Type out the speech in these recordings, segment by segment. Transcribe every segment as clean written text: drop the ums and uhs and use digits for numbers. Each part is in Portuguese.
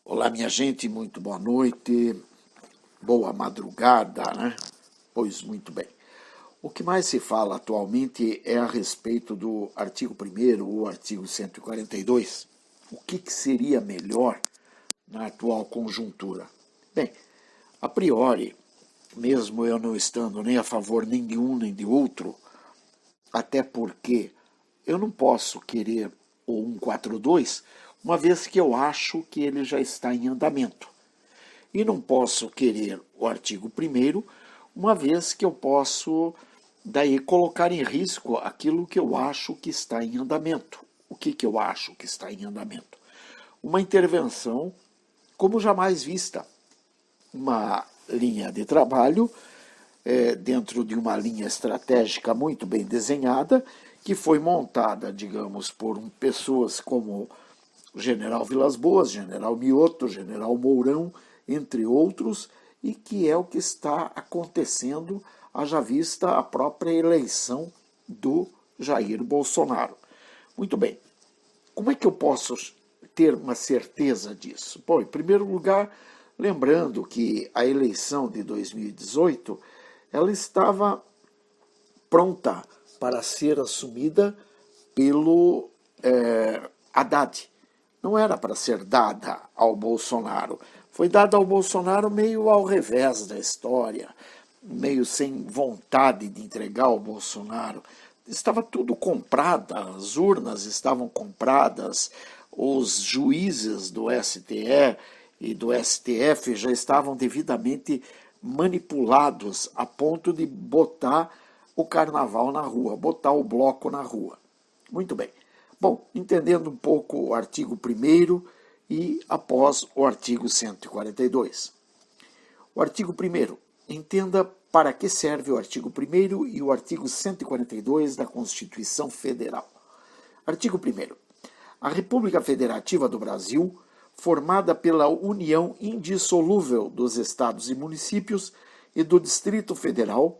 Olá, minha gente, muito boa noite, boa madrugada, né? Pois muito bem. O que mais se fala atualmente é a respeito do artigo 1º, ou artigo 142. O que seria melhor na atual conjuntura? Bem, a priori, mesmo eu não estando nem a favor nem de um nem de outro, até porque eu não posso querer o 142, uma vez que eu acho que ele já está em andamento. E não posso querer o artigo 1º, uma vez que eu posso daí colocar em risco aquilo que eu acho que está em andamento. O que eu acho que está em andamento? Uma intervenção como jamais vista. Uma linha de trabalho dentro de uma linha estratégica muito bem desenhada, que foi montada, digamos, por pessoas como o general Vilas Boas, general Mioto, general Mourão, entre outros, e que é o que está acontecendo, haja vista a própria eleição do Jair Bolsonaro. Muito bem, como é que eu posso ter uma certeza disso? Bom, em primeiro lugar, lembrando que a eleição de 2018 ela estava pronta para ser assumida pelo Haddad. Não era para ser dada ao Bolsonaro. Foi dada ao Bolsonaro meio ao revés da história, meio sem vontade de entregar ao Bolsonaro. Estava tudo comprado, as urnas estavam compradas, os juízes do STE e do STF já estavam devidamente manipulados a ponto de botar o carnaval na rua, botar o bloco na rua. Muito bem. Bom, entendendo um pouco o artigo 1º e após o artigo 142. O artigo 1º, entenda para que serve o artigo 1º e o artigo 142 da Constituição Federal. Artigo 1º. A República Federativa do Brasil, formada pela união indissolúvel dos estados e municípios e do Distrito Federal,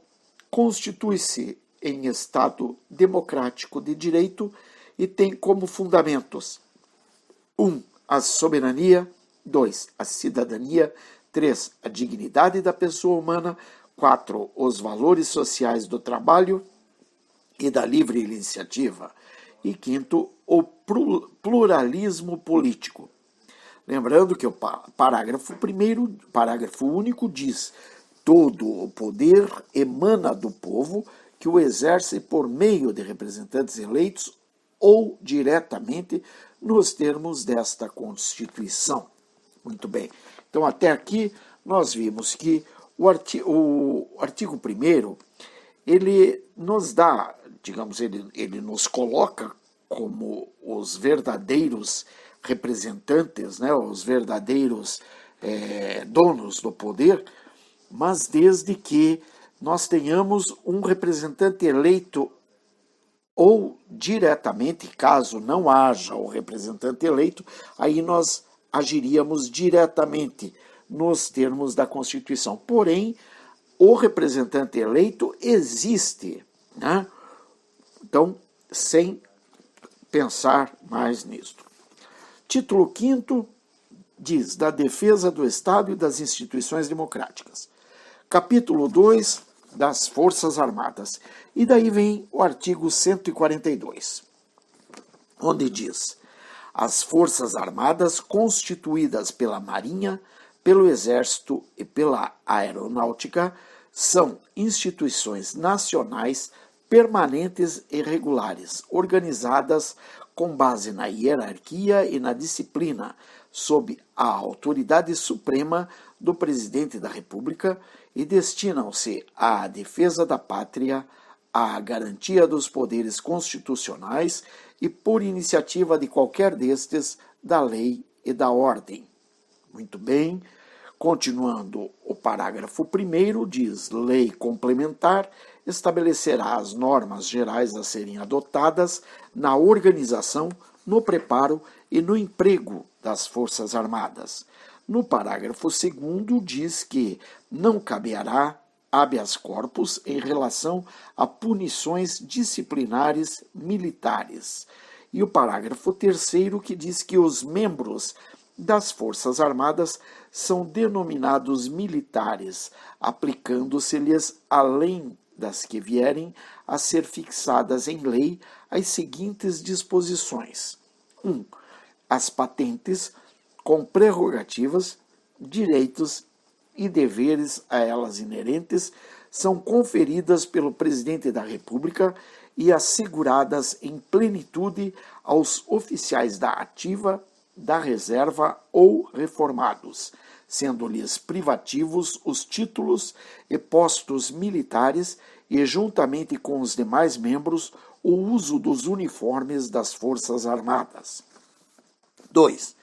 constitui-se em Estado democrático de direito e tem como fundamentos 1. A soberania, 2. A cidadania, 3. A dignidade da pessoa humana, 4. Os valores sociais do trabalho e da livre iniciativa, e 5. O pluralismo político. Lembrando que o parágrafo único diz: todo o poder emana do povo, que o exerce por meio de representantes eleitos ou diretamente nos termos desta Constituição. Muito bem. Então, até aqui, nós vimos que o artigo 1º, ele nos dá, digamos, ele nos coloca como os verdadeiros representantes, né, os verdadeiros donos do poder, mas desde que nós tenhamos um representante eleito ou diretamente, caso não haja o representante eleito, aí nós agiríamos diretamente nos termos da Constituição. Porém, o representante eleito existe, né? Então, sem pensar mais nisto. Título 5º diz da defesa do Estado e das instituições democráticas. Capítulo 2, das Forças Armadas. E daí vem o artigo 142, onde diz: as Forças Armadas constituídas pela Marinha, pelo Exército e pela Aeronáutica são instituições nacionais permanentes e regulares, organizadas com base na hierarquia e na disciplina, sob a autoridade suprema do Presidente da República, e destinam-se à defesa da pátria, à garantia dos poderes constitucionais e, por iniciativa de qualquer destes, da lei e da ordem. Muito bem. Continuando, o parágrafo 1º diz: lei complementar estabelecerá as normas gerais a serem adotadas na organização, no preparo e no emprego das Forças Armadas. No parágrafo 2º diz que não caberá habeas corpus em relação a punições disciplinares militares. E o parágrafo 3º que diz que os membros das Forças Armadas são denominados militares, aplicando-se-lhes, além das que vierem a ser fixadas em lei, as seguintes disposições: 1. As patentes, com prerrogativas, direitos e deveres a elas inerentes, são conferidas pelo Presidente da República e asseguradas em plenitude aos oficiais da ativa, da reserva ou reformados, sendo-lhes privativos os títulos e postos militares e, juntamente com os demais membros, o uso dos uniformes das Forças Armadas. 2.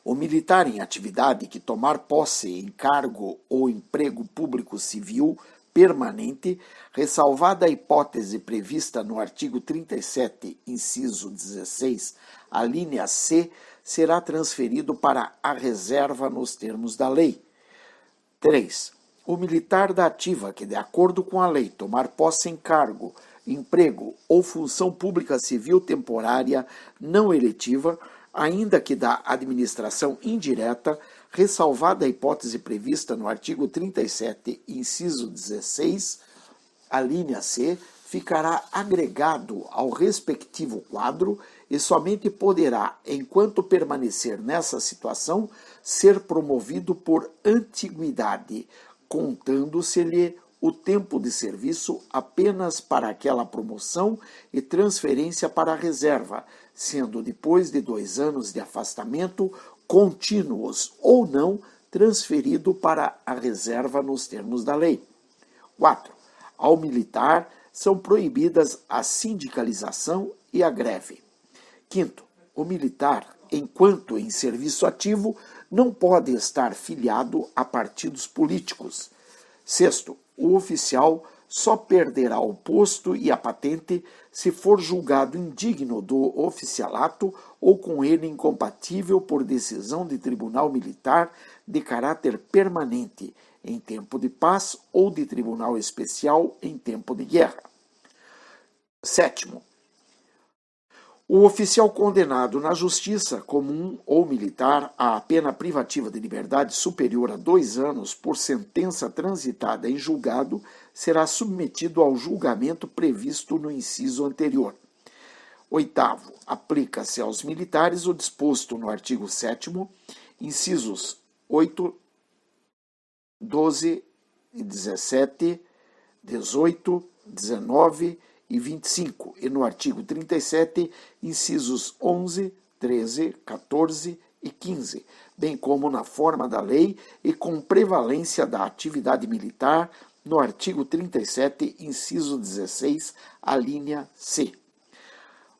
O militar em atividade que tomar posse em cargo ou emprego público civil permanente, ressalvada a hipótese prevista no artigo 37, inciso 16, a linha C, será transferido para a reserva nos termos da lei. 3. O militar da ativa que, de acordo com a lei, tomar posse em cargo, emprego ou função pública civil temporária não eletiva, ainda que da administração indireta, ressalvada a hipótese prevista no artigo 37, inciso 16, a linha C, ficará agregado ao respectivo quadro e somente poderá, enquanto permanecer nessa situação, ser promovido por antiguidade, contando-se-lhe o tempo de serviço apenas para aquela promoção e transferência para a reserva, sendo depois de 2 anos de afastamento contínuos ou não transferido para a reserva nos termos da lei. 4. Ao militar são proibidas a sindicalização e a greve. 5. O militar, enquanto em serviço ativo, não pode estar filiado a partidos políticos. 6. O oficial só perderá o posto e a patente se for julgado indigno do oficialato ou com ele incompatível por decisão de tribunal militar de caráter permanente, em tempo de paz, ou de tribunal especial em tempo de guerra. 7. O oficial condenado na justiça comum ou militar à pena privativa de liberdade superior a 2 anos por sentença transitada em julgado será submetido ao julgamento previsto no inciso anterior. 8. Aplica-se aos militares o disposto no artigo 7º, incisos 8, 12, 17, 18, 19 e 25, e no artigo 37, incisos 11, 13, 14 e 15, bem como na forma da lei e com prevalência da atividade militar, no artigo 37, inciso 16, a linha C.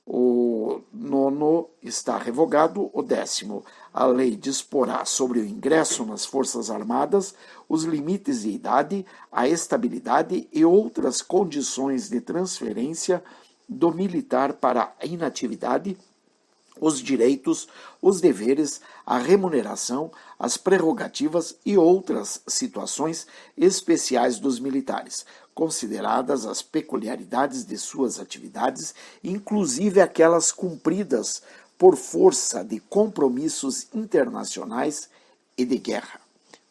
O 9º está revogado. O 10º, a lei disporá sobre o ingresso nas Forças Armadas, os limites de idade, a estabilidade e outras condições de transferência do militar para a inatividade, os direitos, os deveres, a remuneração, as prerrogativas e outras situações especiais dos militares, consideradas as peculiaridades de suas atividades, inclusive aquelas cumpridas por força de compromissos internacionais e de guerra.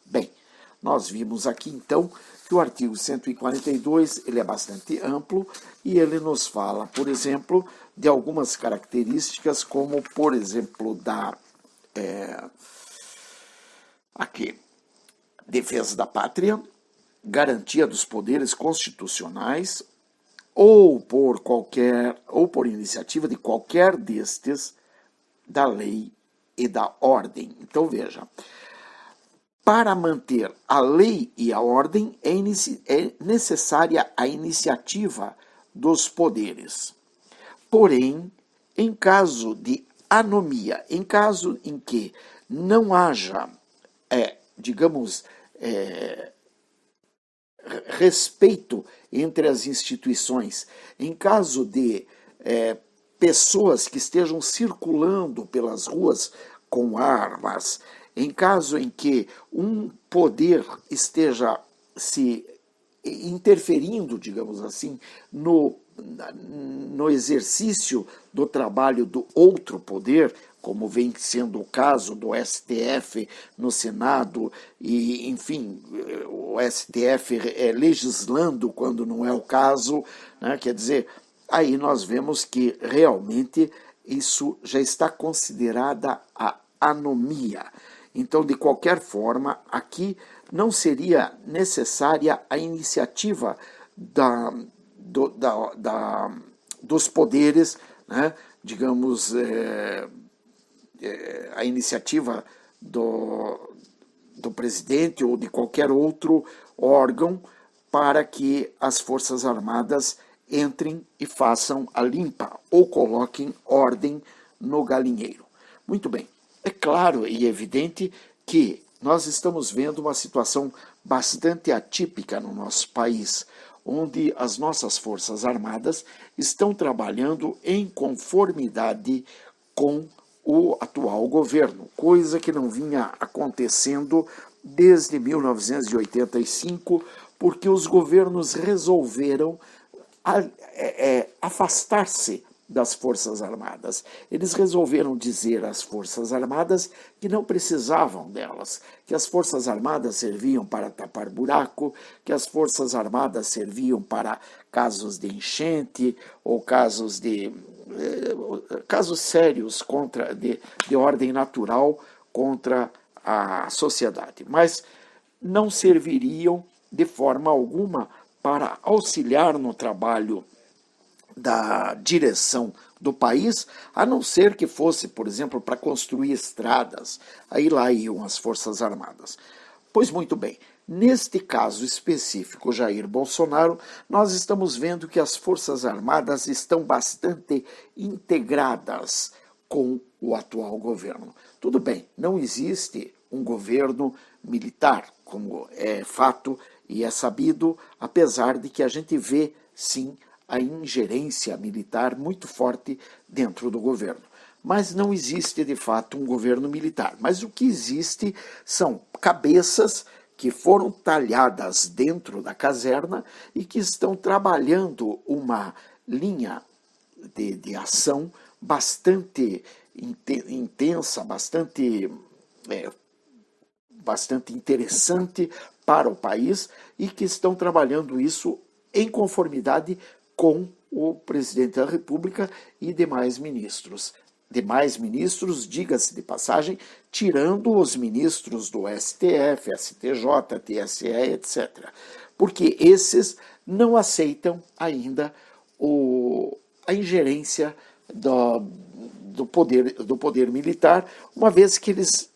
Bem, nós vimos aqui então que o artigo 142 ele é bastante amplo e ele nos fala, por exemplo, de algumas características, como, por exemplo, defesa da pátria, garantia dos poderes constitucionais, ou por iniciativa de qualquer destes, da lei e da ordem. Então, veja, para manter a lei e a ordem é necessária a iniciativa dos poderes. Porém, em caso de anomia, em caso em que não haja, respeito entre as instituições, em caso de pessoas que estejam circulando pelas ruas com armas, em caso em que um poder esteja se interferindo, digamos assim, no exercício do trabalho do outro poder, como vem sendo o caso do STF no Senado, e, enfim, o STF legislando quando não é o caso, né? Quer dizer, aí nós vemos que realmente isso já está considerada a anomia. Então, de qualquer forma, aqui não seria necessária a iniciativa dos poderes, né? Digamos, a iniciativa do presidente ou de qualquer outro órgão para que as Forças Armadas entrem e façam a limpa ou coloquem ordem no galinheiro. Muito bem, é claro e evidente que nós estamos vendo uma situação bastante atípica no nosso país, onde as nossas Forças Armadas estão trabalhando em conformidade com o atual governo, coisa que não vinha acontecendo desde 1985, porque os governos resolveram afastar-se das Forças Armadas. Eles resolveram dizer às Forças Armadas que não precisavam delas, que as Forças Armadas serviam para tapar buraco, que as Forças Armadas serviam para casos de enchente ou casos sérios de ordem natural contra a sociedade, mas não serviriam de forma alguma para auxiliar no trabalho da direção do país, a não ser que fosse, por exemplo, para construir estradas. Aí lá iam as Forças Armadas. Pois muito bem, neste caso específico, Jair Bolsonaro, nós estamos vendo que as Forças Armadas estão bastante integradas com o atual governo. Tudo bem, não existe um governo militar, como é fato e é sabido, apesar de que a gente vê, sim, a ingerência militar muito forte dentro do governo. Mas não existe, de fato, um governo militar. Mas o que existe são cabeças que foram talhadas dentro da caserna e que estão trabalhando uma linha de ação bastante intensa, bastante interessante para o país e que estão trabalhando isso em conformidade com o presidente da República e demais ministros. Demais ministros, diga-se de passagem, tirando os ministros do STF, STJ, TSE, etc. Porque esses não aceitam ainda a ingerência do poder militar, uma vez que eles,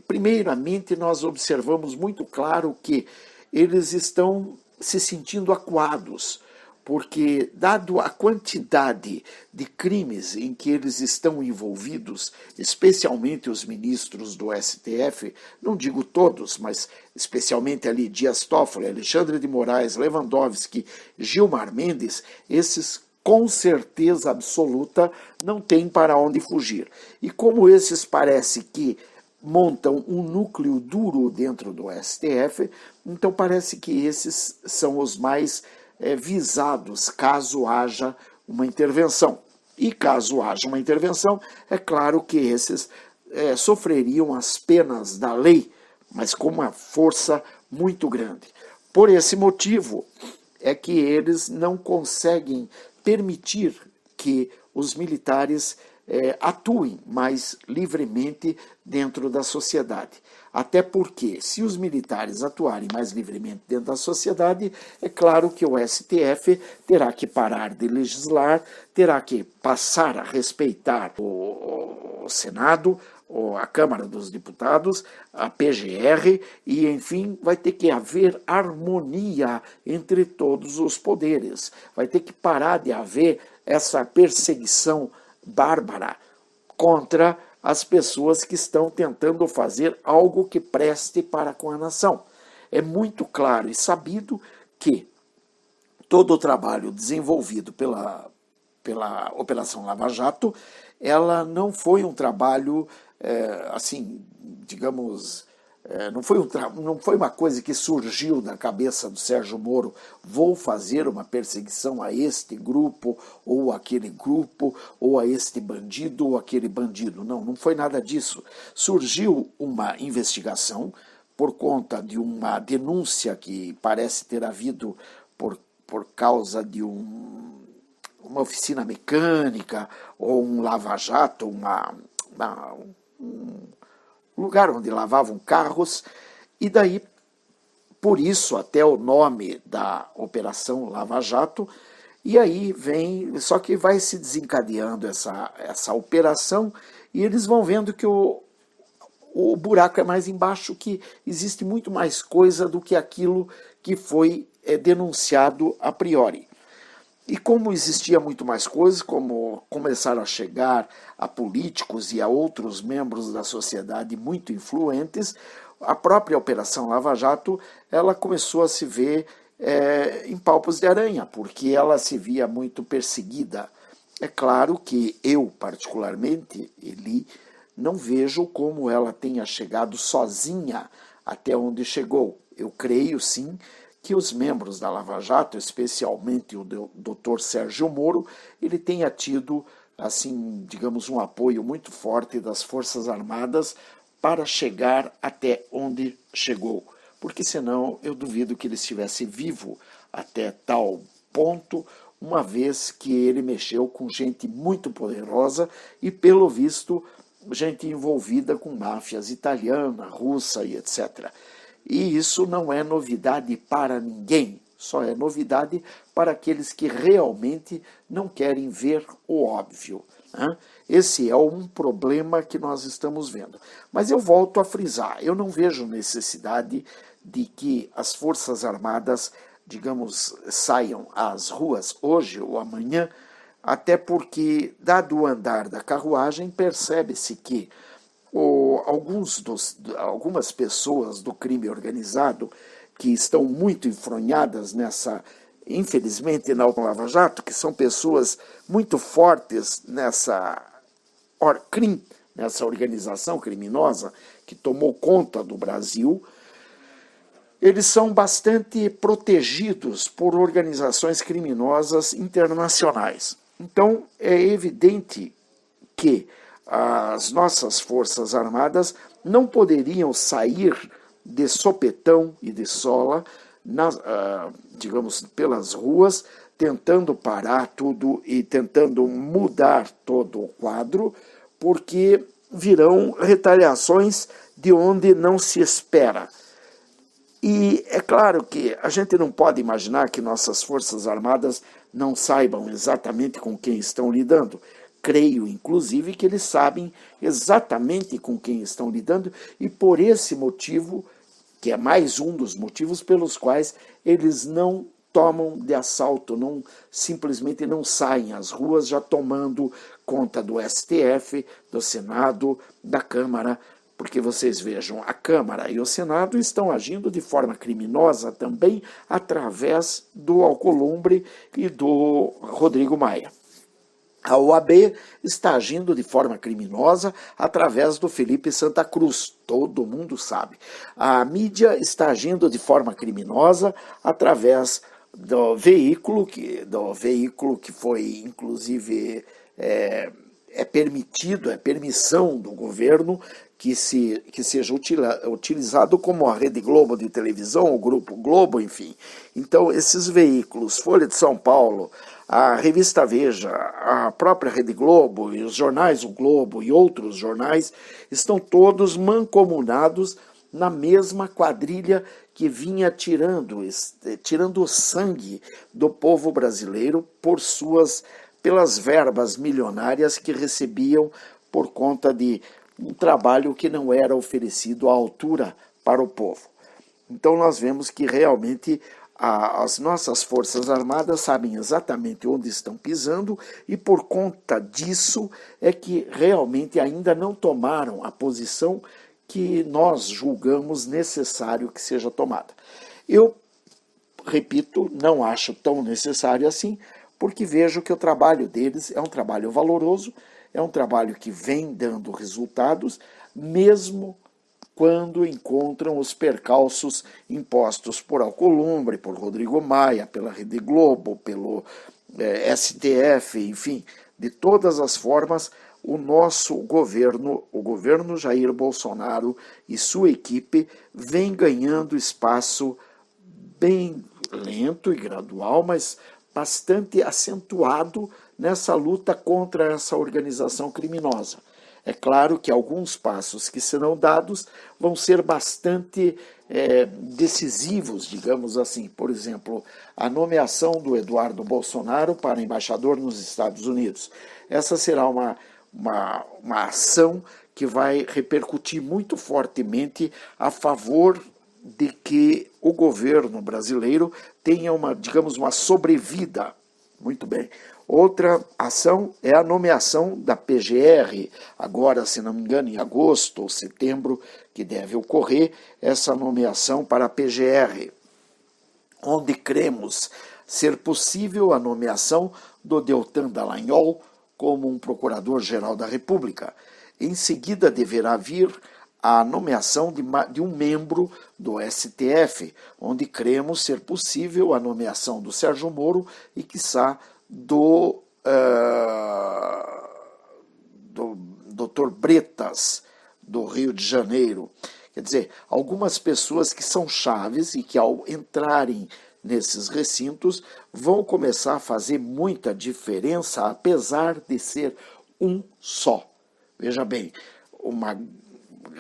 primeiramente, nós observamos muito claro que eles estão se sentindo acuados, porque, dado a quantidade de crimes em que eles estão envolvidos, especialmente os ministros do STF, não digo todos, mas especialmente ali Dias Toffoli, Alexandre de Moraes, Lewandowski, Gilmar Mendes, esses com certeza absoluta não têm para onde fugir. E como esses parece que montam um núcleo duro dentro do STF, então parece que esses são os mais visados caso haja uma intervenção. E caso haja uma intervenção, é claro que esses sofreriam as penas da lei, mas com uma força muito grande. Por esse motivo é que eles não conseguem permitir que os militares atuem mais livremente dentro da sociedade. Até porque, se os militares atuarem mais livremente dentro da sociedade, é claro que o STF terá que parar de legislar, terá que passar a respeitar o Senado, a Câmara dos Deputados, a PGR, e, enfim, vai ter que haver harmonia entre todos os poderes. Vai ter que parar de haver essa perseguição bárbara contra as pessoas que estão tentando fazer algo que preste para com a nação. É muito claro e sabido que todo o trabalho desenvolvido pela Operação Lava Jato, ela não foi um trabalho, assim, digamos, não foi uma coisa que surgiu da cabeça do Sérgio Moro, vou fazer uma perseguição a este grupo, ou aquele grupo, ou a este bandido, ou aquele bandido. Não, não foi nada disso. Surgiu uma investigação por conta de uma denúncia que parece ter havido por causa de uma oficina mecânica, ou um lava-jato, um lugar onde lavavam carros, e daí, por isso, até o nome da Operação Lava Jato, e aí vem, só que vai se desencadeando essa operação, e eles vão vendo que o buraco é mais embaixo, que existe muito mais coisa do que aquilo que foi denunciado a priori. E como existia muito mais coisas, como começaram a chegar a políticos e a outros membros da sociedade muito influentes, a própria Operação Lava Jato ela começou a se ver em palpos de aranha, porque ela se via muito perseguida. É claro que eu, particularmente, Eli, não vejo como ela tenha chegado sozinha até onde chegou. Eu creio, sim, que os membros da Lava Jato, especialmente o Dr. Sérgio Moro, ele tenha tido, assim, digamos, um apoio muito forte das Forças Armadas para chegar até onde chegou. Porque senão eu duvido que ele estivesse vivo até tal ponto, uma vez que ele mexeu com gente muito poderosa e, pelo visto, gente envolvida com máfias italiana, russa e etc. E isso não é novidade para ninguém, só é novidade para aqueles que realmente não querem ver o óbvio. Né? Esse é um problema que nós estamos vendo. Mas eu volto a frisar, eu não vejo necessidade de que as Forças Armadas, digamos, saiam às ruas hoje ou amanhã, até porque, dado o andar da carruagem, percebe-se que algumas pessoas do crime organizado que estão muito enfronhadas infelizmente, na Lava Jato, que são pessoas muito fortes nessa organização criminosa que tomou conta do Brasil, eles são bastante protegidos por organizações criminosas internacionais. Então, é evidente que as nossas Forças Armadas não poderiam sair de sopetão e de sola, digamos, pelas ruas, tentando parar tudo e tentando mudar todo o quadro, porque virão retaliações de onde não se espera. E é claro que a gente não pode imaginar que nossas Forças Armadas não saibam exatamente com quem estão lidando. Creio, inclusive, que eles sabem exatamente com quem estão lidando e por esse motivo, que é mais um dos motivos pelos quais eles não tomam de assalto, simplesmente não saem às ruas já tomando conta do STF, do Senado, da Câmara, porque vocês vejam, a Câmara e o Senado estão agindo de forma criminosa também através do Alcolumbre e do Rodrigo Maia. A OAB está agindo de forma criminosa através do Felipe Santa Cruz, todo mundo sabe. A mídia está agindo de forma criminosa através do veículo que foi, inclusive, permissão do governo que seja utilizado como a Rede Globo de televisão, o Grupo Globo, enfim. Então, esses veículos, Folha de São Paulo, a revista Veja, a própria Rede Globo e os jornais O Globo e outros jornais estão todos mancomunados na mesma quadrilha que vinha tirando o sangue do povo brasileiro pelas verbas milionárias que recebiam por conta de um trabalho que não era oferecido à altura para o povo. Então nós vemos que realmente as nossas Forças Armadas sabem exatamente onde estão pisando e por conta disso é que realmente ainda não tomaram a posição que nós julgamos necessário que seja tomada. Eu, repito, não acho tão necessário assim, porque vejo que o trabalho deles é um trabalho valoroso, é um trabalho que vem dando resultados, mesmo quando encontram os percalços impostos por Alcolumbre, por Rodrigo Maia, pela Rede Globo, pelo STF, enfim, de todas as formas, o nosso governo, o governo Jair Bolsonaro e sua equipe, vem ganhando espaço bem lento e gradual, mas bastante acentuado nessa luta contra essa organização criminosa. É claro que alguns passos que serão dados vão ser bastante decisivos, digamos assim. Por exemplo, a nomeação do Eduardo Bolsonaro para embaixador nos Estados Unidos. Essa será uma ação que vai repercutir muito fortemente a favor de que o governo brasileiro tenha uma sobrevida. Muito bem. Outra ação é a nomeação da PGR, agora, se não me engano, em agosto ou setembro, que deve ocorrer essa nomeação para a PGR, onde cremos ser possível a nomeação do Deltan Dallagnol como um procurador-geral da República. Em seguida, deverá vir a nomeação de um membro do STF, onde cremos ser possível a nomeação do Sérgio Moro e, quiçá, do Dr. Bretas, do Rio de Janeiro. Quer dizer, algumas pessoas que são chaves e que, ao entrarem nesses recintos, vão começar a fazer muita diferença, apesar de ser um só. Veja bem, uma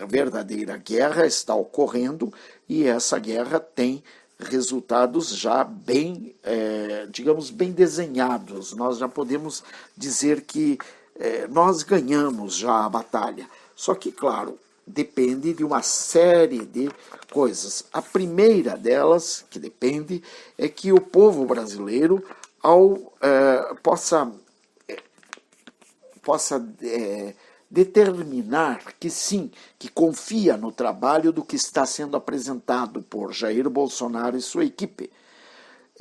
verdadeira guerra está ocorrendo e essa guerra tem resultados já bem, bem desenhados. Nós já podemos dizer que nós ganhamos já a batalha. Só que, claro, depende de uma série de coisas. A primeira delas, que depende, é que o povo brasileiro possa determinar que sim, que confia no trabalho do que está sendo apresentado por Jair Bolsonaro e sua equipe.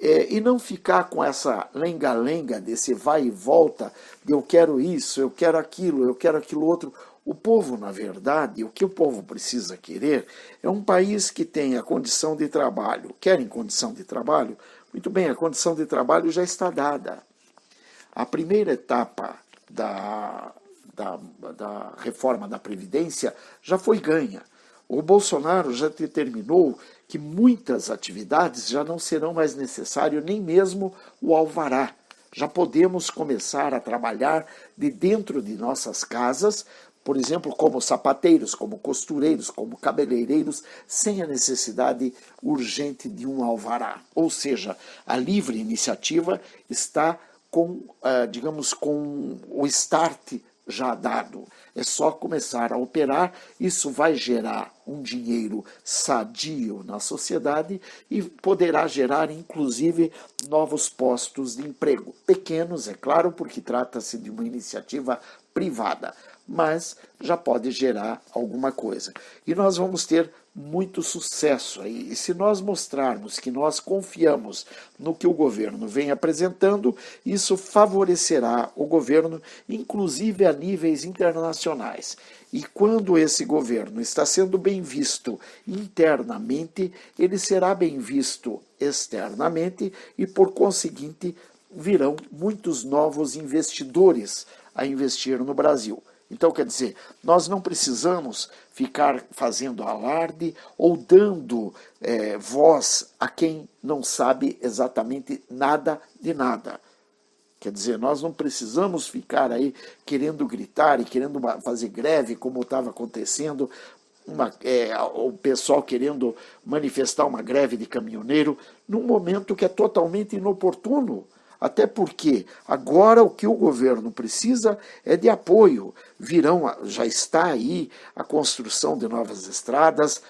E não ficar com essa lenga-lenga desse vai e volta, de eu quero isso, eu quero aquilo outro. O povo, na verdade, o que o povo precisa querer é um país que tenha condição de trabalho. Querem condição de trabalho? Muito bem, a condição de trabalho já está dada. A primeira etapa da reforma da Previdência já foi ganha. O Bolsonaro já determinou que muitas atividades já não serão mais necessário nem mesmo o alvará. Já podemos começar a trabalhar de dentro de nossas casas, por exemplo, como sapateiros, como costureiros, como cabeleireiros, sem a necessidade urgente de um alvará. Ou seja, a livre iniciativa está com o start já dado. É só começar a operar, isso vai gerar um dinheiro sadio na sociedade e poderá gerar, inclusive, novos postos de emprego. Pequenos, é claro, porque trata-se de uma iniciativa privada, mas já pode gerar alguma coisa. E nós vamos ter muito sucesso aí. E se nós mostrarmos que nós confiamos no que o governo vem apresentando, isso favorecerá o governo, inclusive a níveis internacionais. E quando esse governo está sendo bem visto internamente, ele será bem visto externamente e, por conseguinte, virão muitos novos investidores a investir no Brasil. Então, quer dizer, nós não precisamos ficar fazendo alarde ou dando voz a quem não sabe exatamente nada de nada. Quer dizer, nós não precisamos ficar aí querendo gritar e querendo fazer greve, como estava acontecendo, o pessoal querendo manifestar uma greve de caminhoneiro, num momento que é totalmente inoportuno. Até porque agora o que o governo precisa é de apoio. Já está aí a construção de novas estradas,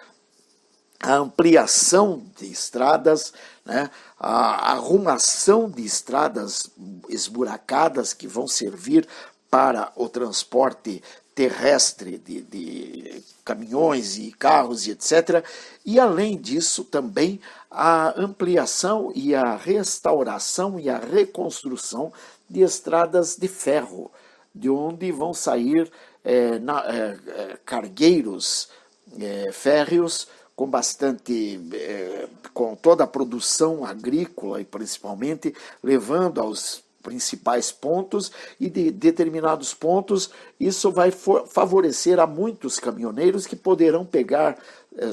a ampliação de estradas, né, a arrumação de estradas esburacadas que vão servir para o transporte terrestre de caminhões e carros e etc. E, além disso, também a ampliação e a restauração e a reconstrução de estradas de ferro, de onde vão sair cargueiros férreos, com bastante, com toda a produção agrícola e principalmente levando aos principais pontos, e de determinados pontos isso vai favorecer a muitos caminhoneiros que poderão pegar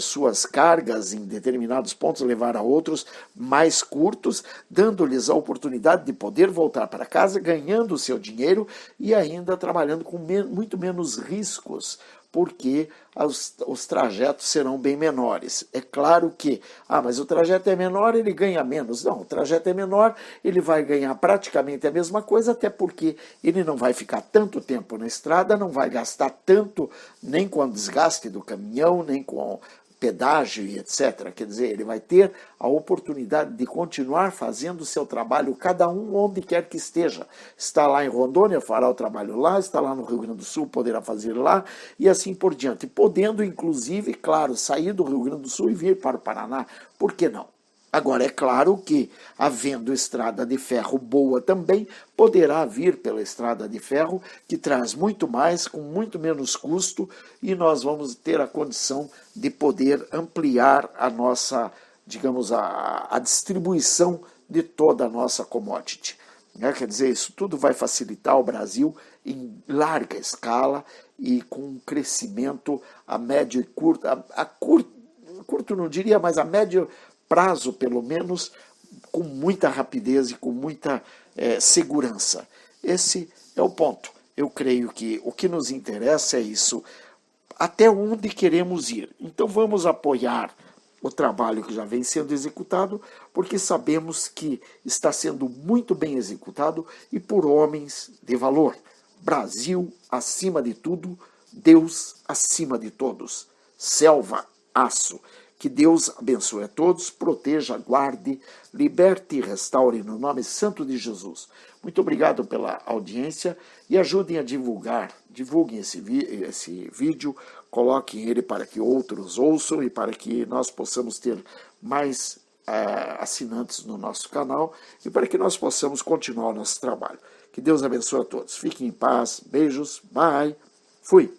suas cargas em determinados pontos, levar a outros mais curtos, dando-lhes a oportunidade de poder voltar para casa, ganhando o seu dinheiro e ainda trabalhando com muito menos riscos, porque os trajetos serão bem menores. É claro que, mas o trajeto é menor, ele ganha menos. Não, o trajeto é menor, ele vai ganhar praticamente a mesma coisa, até porque ele não vai ficar tanto tempo na estrada, não vai gastar tanto, nem com o desgaste do caminhão, nem com pedágio e etc. Quer dizer, ele vai ter a oportunidade de continuar fazendo o seu trabalho, cada um onde quer que esteja. Está lá em Rondônia, fará o trabalho lá, está lá no Rio Grande do Sul, poderá fazer lá, e assim por diante. Podendo, inclusive, claro, sair do Rio Grande do Sul e vir para o Paraná. Por que não? Agora, é claro que, havendo estrada de ferro boa também, poderá vir pela estrada de ferro, que traz muito mais, com muito menos custo, e nós vamos ter a condição de poder ampliar a nossa, digamos, a distribuição de toda a nossa commodity. Quer dizer, isso tudo vai facilitar o Brasil em larga escala e com um crescimento a médio e curto, curto não diria, mas a médio prazo, pelo menos, com muita rapidez e com muita segurança. Esse é o ponto. Eu creio que o que nos interessa é isso. Até onde queremos ir? Então vamos apoiar o trabalho que já vem sendo executado, porque sabemos que está sendo muito bem executado e por homens de valor. Brasil acima de tudo, Deus acima de todos. Selva, aço. Que Deus abençoe a todos, proteja, guarde, liberte e restaure no nome santo de Jesus. Muito obrigado pela audiência e ajudem a divulguem esse vídeo, coloquem ele para que outros ouçam e para que nós possamos ter mais assinantes no nosso canal e para que nós possamos continuar o nosso trabalho. Que Deus abençoe a todos. Fiquem em paz, beijos, bye, fui.